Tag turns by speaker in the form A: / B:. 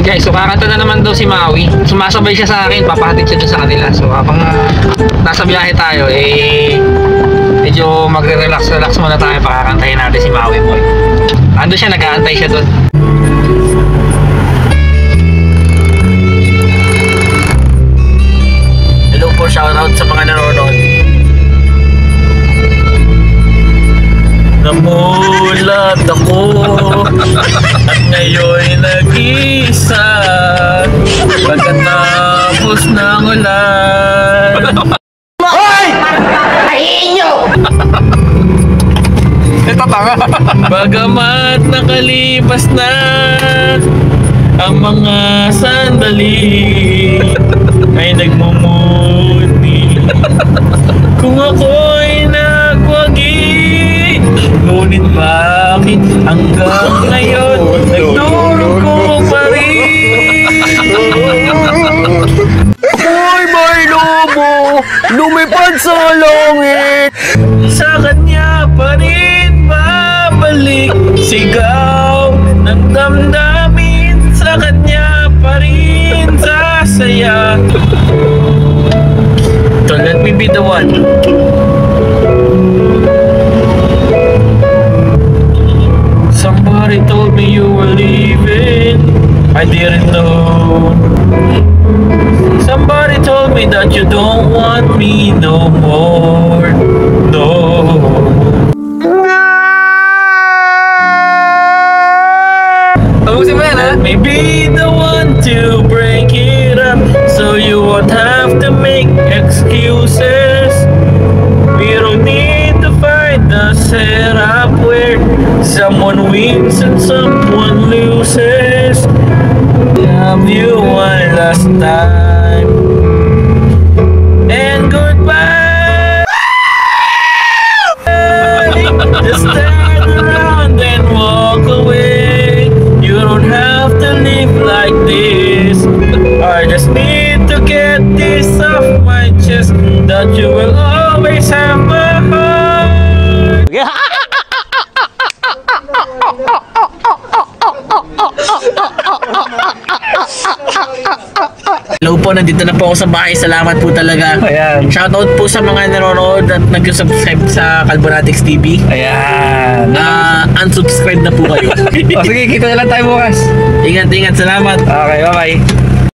A: Guys, so kakanta na naman daw si Maui. Sumasabay siya sa akin, papahatid siya dun sa kanila. So habang nasa biyahe tayo, medyo magre-relax muna tayo. Pakakantahin natin si Maui boy. Ando siya, nag-aantay siya dun. Hello po, shoutout sa mga nanonood. Namulat ako at ngayon'y nag-isa pagkatapos ng ulan. Hoy! Kahihin nyo! Ito tanga. Bagamat nakalipas na ang mga sandali ay nagmumuti kung ako'y nagwagi. Ngunit bakit hanggang ngayon nagdurog pa rin? Hoy, may lobo! Lumipad sa langit! Sa kanya pa rin babalik. Sigaw ng damdamin. Sa kanya pa rin sasaya. So let me be the one. Somebody told me you were leaving. I didn't know. Somebody told me that you don't want me no more. No. Let me be the one to break it up, so you won't have to make excuses. We don't need to find a setup where someone wins and someone loses. Love you one last time and goodbye. Just stand around and walk away. You don't have to live like this. I just need to get this off my chest, that you will always have my heart. Hello po, nandito na po ako sa bahay. Salamat po talaga. Ayan. Shoutout po sa mga nanonood at nag-subscribe sa Kalbonatics TV. Ayan. Unsubscribe na po kayo. O sige, kita na lang tayo bukas. Ingat, salamat. Okay, bye-bye.